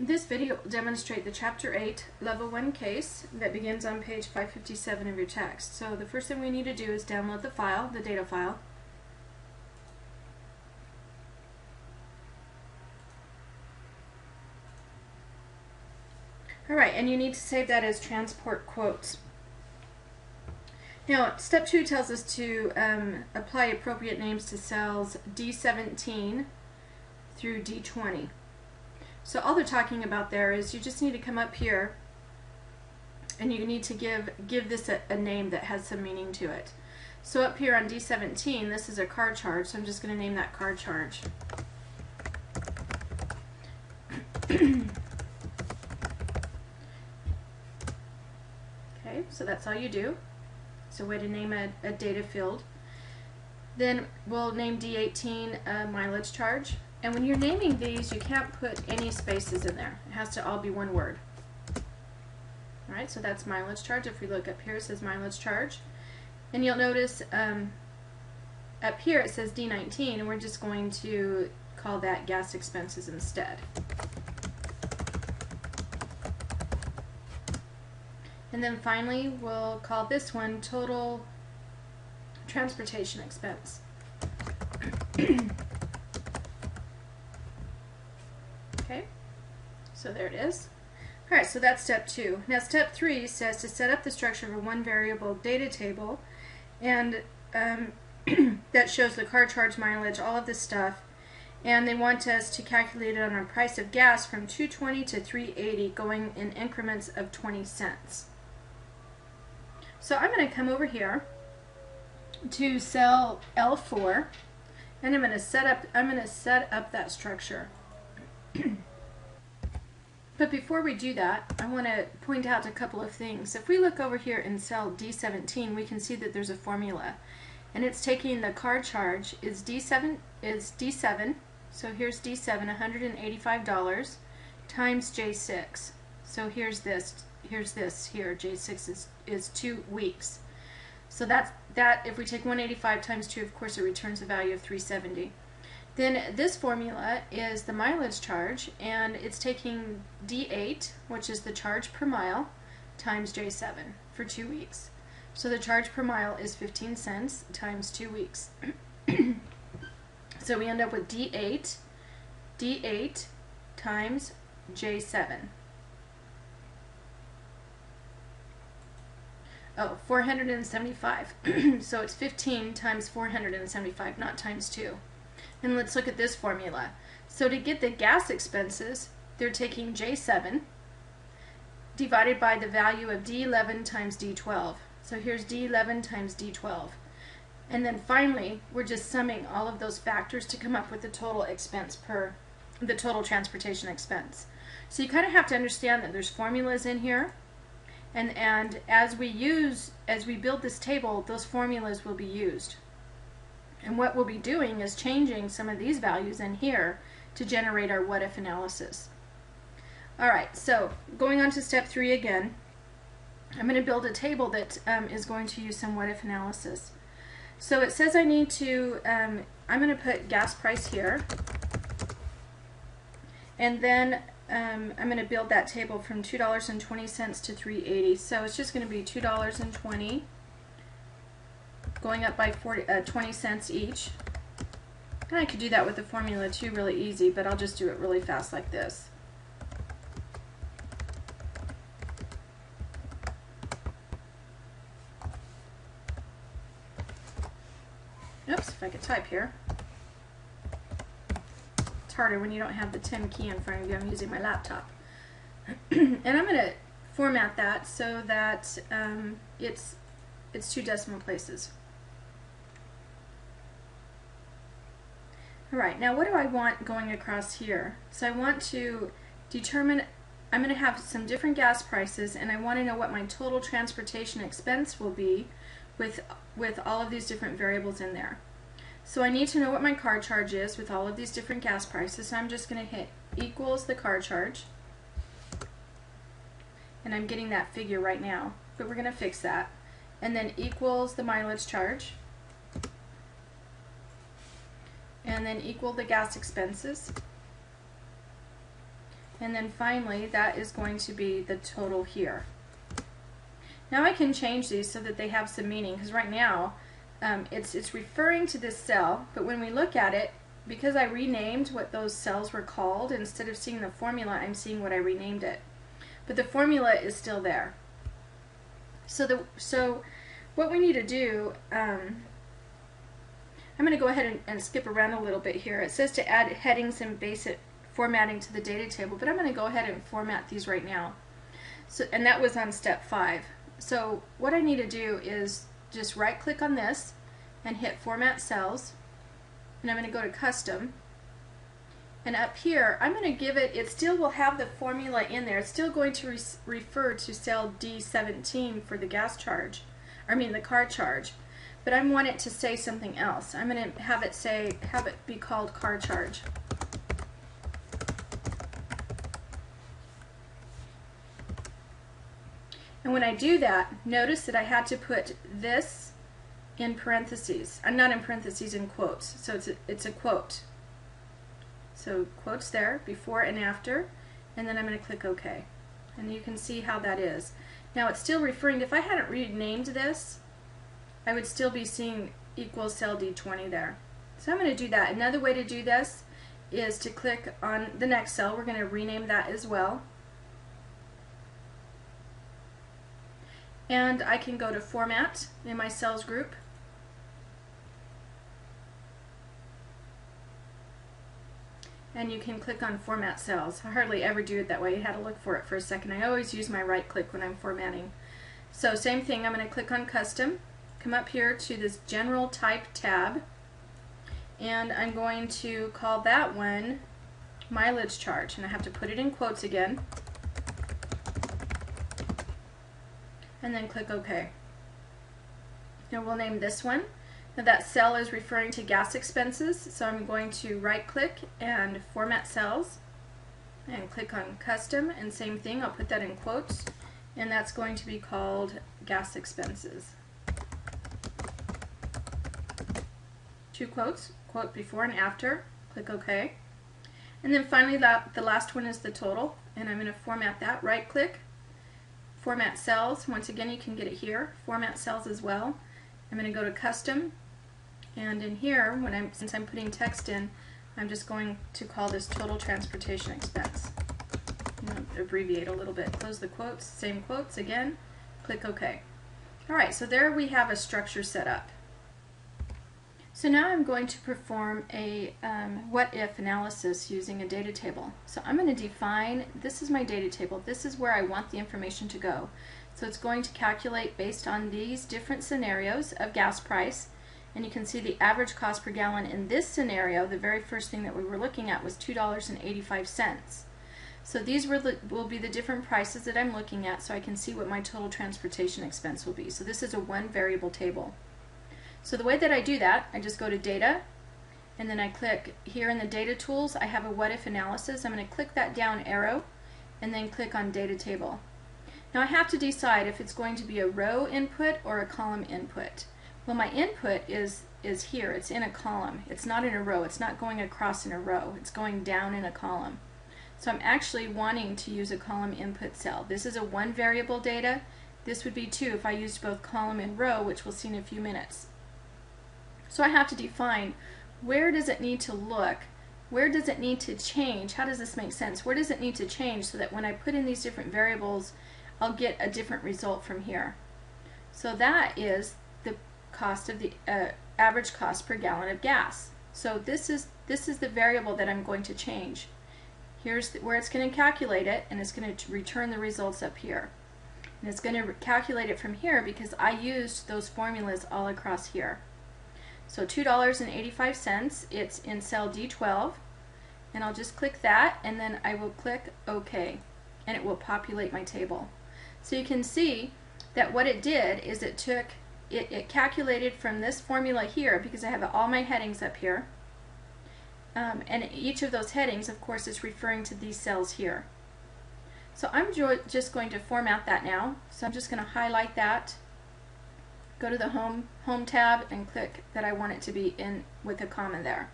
This video will demonstrate the Chapter 8 Level 1 case that begins on page 557 of your text. So the first thing we need to do is download the file, the data file. Alright, and you need to save that as transport quotes. Now, step 2 tells us to apply appropriate names to cells D17 through D20. So all they're talking about there is you just need to come up here and you need to give this a name that has some meaning to it. So up here on D17, this is a card charge, so I'm just going to name that card charge. Okay, so that's all you do. It's a way to name a data field. Then we'll name D18 a mileage charge. And when you're naming these, you can't put any spaces in there. It has to all be one word. Alright, so that's mileage charge. If we look up here, it says mileage charge. And you'll notice up here it says D19, and we're just going to call that gas expenses instead. And then finally, we'll call this one total transportation expense. Okay, so there it is. Alright, so that's step 2. Now step 3 says to set up the structure of a one variable data table, and that shows the car charge, mileage, all of this stuff, and they want us to calculate it on our price of gas from $2.20 to $3.80, going in increments of 20 cents. So I'm going to come over here to cell L4, and I'm going to set up that structure. But before we do that, I want to point out a couple of things. If we look over here in cell D17, we can see that there's a formula, and it's taking the card charge is D7, so here's D7, $185 times J6. So here's this here, J6 is 2 weeks. So that if we take 185 times 2, of course it returns a value of 370. Then this formula is the mileage charge, and it's taking D8, which is the charge per mile, times J7 for 2 weeks. So the charge per mile is 15 cents times 2 weeks. So we end up with D8 times J7. Oh, 475. So it's 15 times 475, not times 2. And let's look at this formula. So to get the gas expenses, they're taking J7 divided by the value of D11 times D12. So here's D11 times D12. And then finally, we're just summing all of those factors to come up with the total expense the total transportation expense. So you kind of have to understand that there's formulas in here. And as we build this table, those formulas will be used. And what we'll be doing is changing some of these values in here to generate our what-if analysis. Alright, so going on to step 3 again, I'm going to build a table that is going to use some what-if analysis. So it says I need to, I'm going to put gas price here, and then I'm going to build that table from $2.20 to $3.80. So it's just going to be $2.20 going up by 20 cents each. And I could do that with the formula too, really easy, but I'll just do it really fast like this. Oops, if I could type here. It's harder when you don't have the 10 key in front of you. I'm using my laptop. And I'm going to format that so that it's 2 decimal places. Alright, now what do I want going across here? So I want to determine, I'm going to have some different gas prices, and I want to know what my total transportation expense will be with all of these different variables in there. So I need to know what my car charge is with all of these different gas prices, so I'm just going to hit equals the car charge. And I'm getting that figure right now, but we're going to fix that. And then equals the mileage charge. And then equal the gas expenses. And then finally, that is going to be the total here. Now I can change these so that they have some meaning, because right now it's referring to this cell, but when we look at it, because I renamed what those cells were called, instead of seeing the formula, I'm seeing what I renamed it. But the formula is still there. So what we need to do, I'm going to go ahead and skip around a little bit here. It says to add headings and basic formatting to the data table, but I'm going to go ahead and format these right now. So, and that was on step 5. So what I need to do is just right click on this and hit Format Cells, and I'm going to go to Custom, and up here I'm going to give it, it still will have the formula in there. It's still going to refer to cell D17 for the gas charge, the car charge, but I want it to say something else. I'm going to have it be called car charge. And when I do that, notice that I had to put this in parentheses. I'm not in parentheses, in quotes. So it's a quote. So quotes there, before and after, and then I'm going to click OK. And you can see how that is. Now it's still referring, if I hadn't renamed this, I would still be seeing equals cell D20 there. So I'm going to do that. Another way to do this is to click on the next cell. We're going to rename that as well. And I can go to Format in my cells group. And you can click on Format Cells. I hardly ever do it that way. You had to look for it for a second. I always use my right click when I'm formatting. So same thing, I'm going to click on Custom, come up here to this General Type tab, and I'm going to call that one Mileage Charge. And I have to put it in quotes again. And then click OK. Now we'll name this one. Now that cell is referring to gas expenses, so I'm going to right click and Format Cells and click on Custom, and same thing, I'll put that in quotes, and that's going to be called gas expenses. 2 quotes, quote before and after, click OK. And then finally the last one is the total, and I'm going to format that, right click, Format Cells. Once again, you can get it here, Format Cells as well. I'm going to go to Custom, and in here, since I'm putting text in, I'm just going to call this Total Transportation Expense. Abbreviate a little bit. Close the quotes, same quotes again, click OK. Alright, so there we have a structure set up. So now I'm going to perform a what-if analysis using a data table. So I'm going to define, this is my data table, this is where I want the information to go. So it's going to calculate based on these different scenarios of gas price, and you can see the average cost per gallon in this scenario, the very first thing that we were looking at was $2.85. So these will be the different prices that I'm looking at, so I can see what my total transportation expense will be. So this is a one variable table. So the way that I do that, I just go to Data, and then I click here in the Data Tools, I have a what-if analysis. I'm going to click that down arrow, and then click on Data Table. Now I have to decide if it's going to be a row input or a column input. Well, my input is here, it's in a column. It's not in a row, it's not going across in a row, it's going down in a column. So I'm actually wanting to use a column input cell. This is a one variable data. This would be 2 if I used both column and row, which we'll see in a few minutes. So I have to define, where does it need to look? Where does it need to change? How does this make sense? Where does it need to change so that when I put in these different variables, I'll get a different result from here? So that is the cost of the average cost per gallon of gas. So this is the variable that I'm going to change. Here's where it's going to calculate it, and it's going to return the results up here. And it's going to calculate it from here because I used those formulas all across here. So $2.85, it's in cell D12, and I'll just click that, and then I will click OK, and it will populate my table. So you can see that what it did is it calculated from this formula here, because I have all my headings up here, and each of those headings, of course, is referring to these cells here. So I'm just going to format that now. So I'm just going to highlight that, go to the Home tab, and click that I want it to be in with a comma there.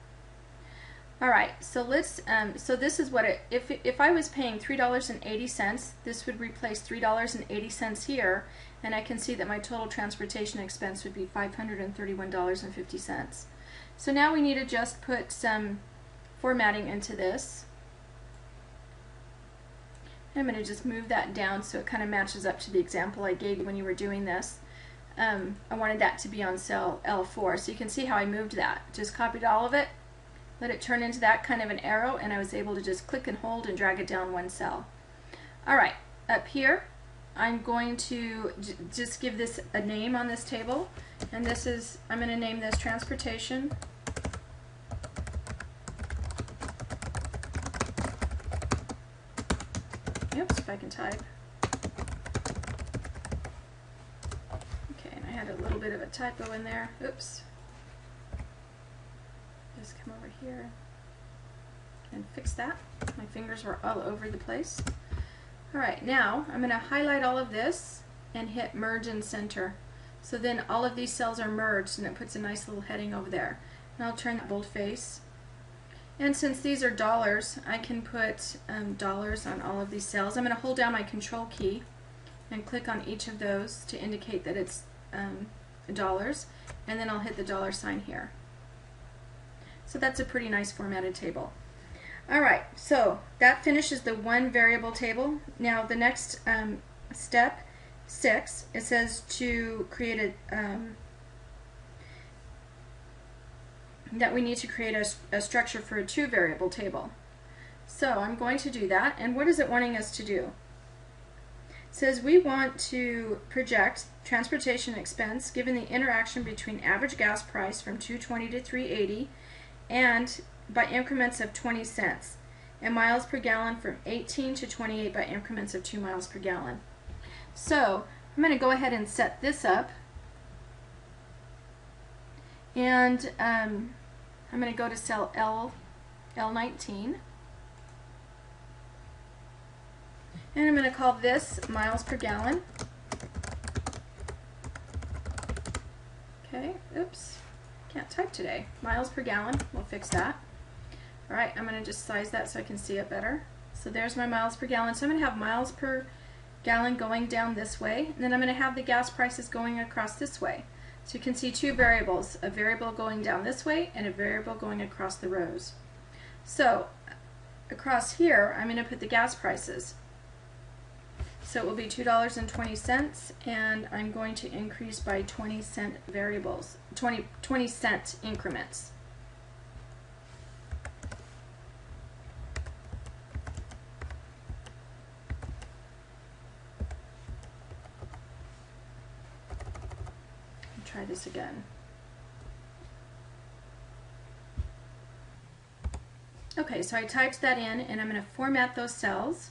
All right, so let's, so this is what if I was paying $3.80, this would replace $3.80 here, and I can see that my total transportation expense would be $531.50. So now we need to just put some formatting into this. I'm going to just move that down so it kind of matches up to the example I gave you when you were doing this. I wanted that to be on cell L4, so you can see how I moved that. Just copied all of it, let it turn into that kind of an arrow, and I was able to just click and hold and drag it down one cell. Alright, up here I'm going to just give this a name on this table, and this is, I'm going to name this transportation. Oops, if I can type. Okay, and I had a little bit of a typo in there. Oops. Just come over here and fix that. My fingers were all over the place. Alright, now I'm going to highlight all of this and hit merge and center. So then all of these cells are merged and it puts a nice little heading over there. And I'll turn that boldface. And since these are dollars, I can put dollars on all of these cells. I'm going to hold down my control key and click on each of those to indicate that it's dollars, and then I'll hit the dollar sign here. So that's a pretty nice formatted table. Alright, so that finishes the one variable table. Now the next step 6, it says to create that we need to create a structure for a 2 variable table. So I'm going to do that, and what is it wanting us to do? It says we want to project transportation expense given the interaction between average gas price from $2.20 to $3.80 and by increments of 20 cents, and miles per gallon from 18 to 28 by increments of 2 miles per gallon. So I'm going to go ahead and set this up, and I'm going to go to cell L19, and I'm going to call this miles per gallon. Okay, oops, can't type today. Miles per gallon, we'll fix that. Alright, I'm going to just size that so I can see it better. So there's my miles per gallon. So I'm going to have miles per gallon going down this way, and then I'm going to have the gas prices going across this way. So you can see 2 variables, a variable going down this way and a variable going across the rows. So across here I'm going to put the gas prices. So it will be $2.20, and I'm going to increase by 20 cent variables, 20 cent increments. Try this again. Okay, so I typed that in, and I'm going to format those cells.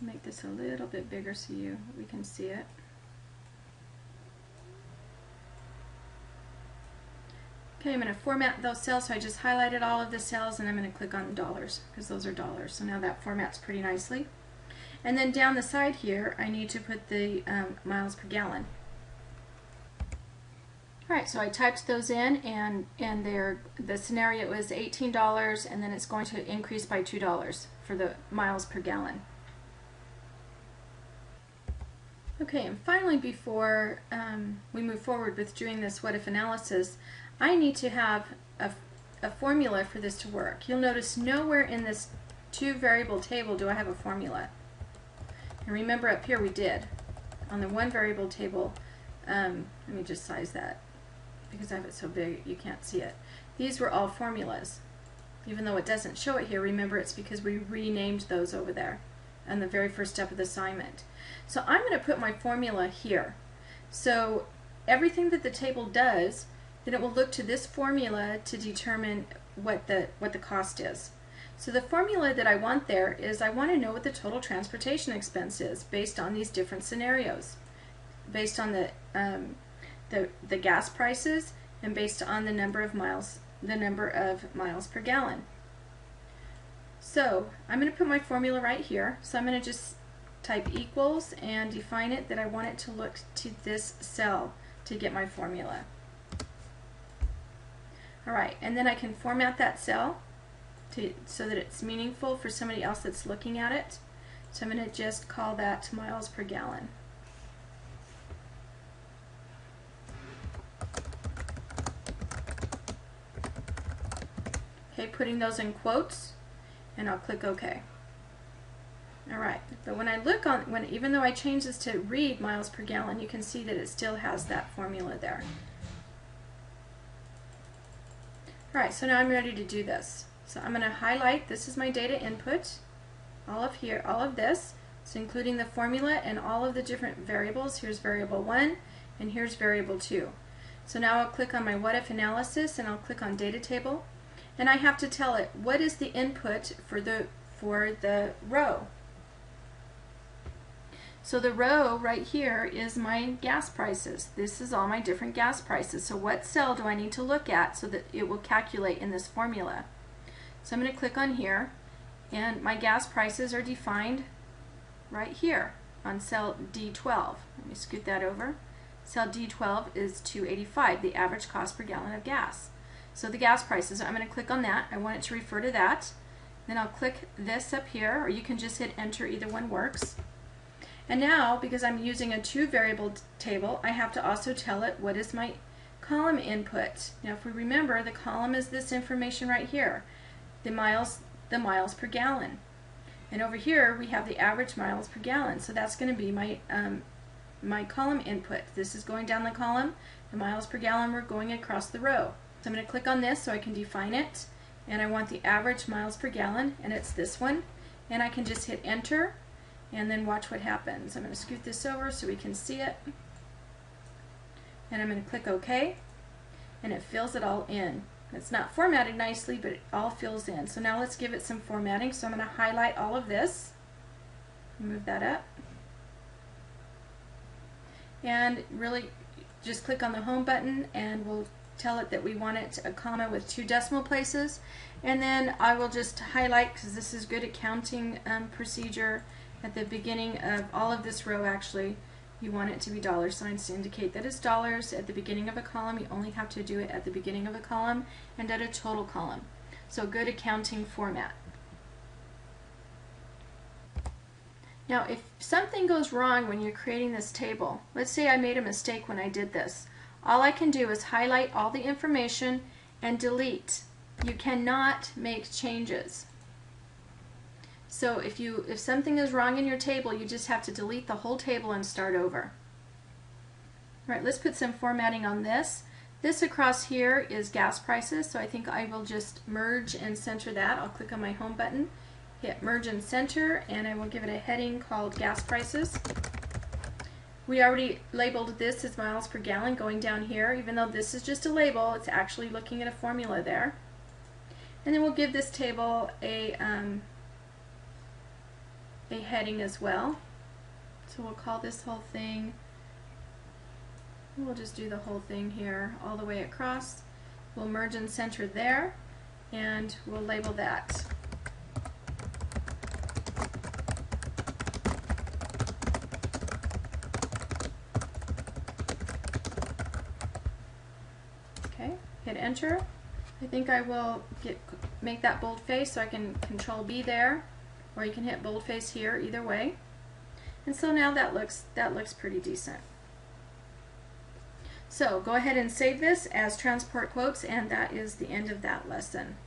Make this a little bit bigger so we can see it. Okay, I'm going to format those cells, so I just highlighted all of the cells, and I'm going to click on dollars because those are dollars. So now that formats pretty nicely. And then down the side here, I need to put the miles per gallon. Alright, so I typed those in, and the scenario is $18, and then it's going to increase by $2 for the miles per gallon. Okay, and finally, before we move forward with doing this what-if analysis, I need to have a formula for this to work. You'll notice nowhere in this 2 variable table do I have a formula. And remember up here we did. On the 1 variable table, let me just size that, because I have it so big you can't see it. These were all formulas. Even though it doesn't show it here, remember it's because we renamed those over there on the very first step of the assignment. So I'm going to put my formula here. So everything that the table does, then it will look to this formula to determine what the cost is. So the formula that I want there is I want to know what the total transportation expense is based on these different scenarios, based on the gas prices, and based on the number of miles per gallon. So I'm going to put my formula right here. So I'm going to just type equals and define it that I want it to look to this cell to get my formula. Alright, and then I can format that cell so that it's meaningful for somebody else that's looking at it. So I'm going to just call that miles per gallon. Okay, putting those in quotes, and I'll click OK. Alright, but when I look on, even though I change this to read miles per gallon, you can see that it still has that formula there. Alright, so now I'm ready to do this. So I'm going to highlight, this is my data input, all of this, so including the formula and all of the different variables. Here's variable 1 and here's variable 2. So now I'll click on my what if analysis and I'll click on data table, and I have to tell it what is the input for the row. So the row right here is my gas prices. This is all my different gas prices. So what cell do I need to look at so that it will calculate in this formula? So I'm going to click on here, and my gas prices are defined right here on cell D12. Let me scoot that over. Cell D12 is $2.85, the average cost per gallon of gas. So the gas prices, I'm going to click on that. I want it to refer to that. Then I'll click this up here, or you can just hit enter, either one works. And now, because I'm using a 2-variable table, I have to also tell it what is my column input. Now if we remember, the column is this information right here, the miles per gallon. And over here we have the average miles per gallon, so that's going to be my my column input. This is going down the column, the miles per gallon were going across the row. So I'm going to click on this so I can define it, and I want the average miles per gallon, and it's this one, and I can just hit enter and then watch what happens. I'm going to scoot this over so we can see it, and I'm going to click OK, and it fills it all in. It's not formatted nicely, but it all fills in. So now let's give it some formatting. So I'm going to highlight all of this, move that up, and really just click on the home button, and we'll tell it that we want it a comma with 2 decimal places, and then I will just highlight, because this is good accounting procedure, at the beginning of all of this row. Actually, you want it to be dollar signs to indicate that it's dollars at the beginning of a column. You only have to do it at the beginning of a column and at a total column. So good accounting format. Now if something goes wrong when you're creating this table, let's say I made a mistake when I did this, all I can do is highlight all the information and delete. You cannot make changes. So if something is wrong in your table, you just have to delete the whole table and start over. All right, let's put some formatting on this. This across here is gas prices, so I think I will just merge and center that. I'll click on my home button, hit merge and center, and I will give it a heading called gas prices. We already labeled this as miles per gallon going down here. Even though this is just a label, it's actually looking at a formula there. And then we'll give this table a heading as well. So we'll call this whole thing, we'll just do the whole thing here all the way across. We'll merge and center there, and we'll label that. Okay, hit enter. I think I will make that boldface, so I can Control B there, or you can hit boldface here, either way. And so now that looks pretty decent. So go ahead and save this as transport quotes, and that is the end of that lesson.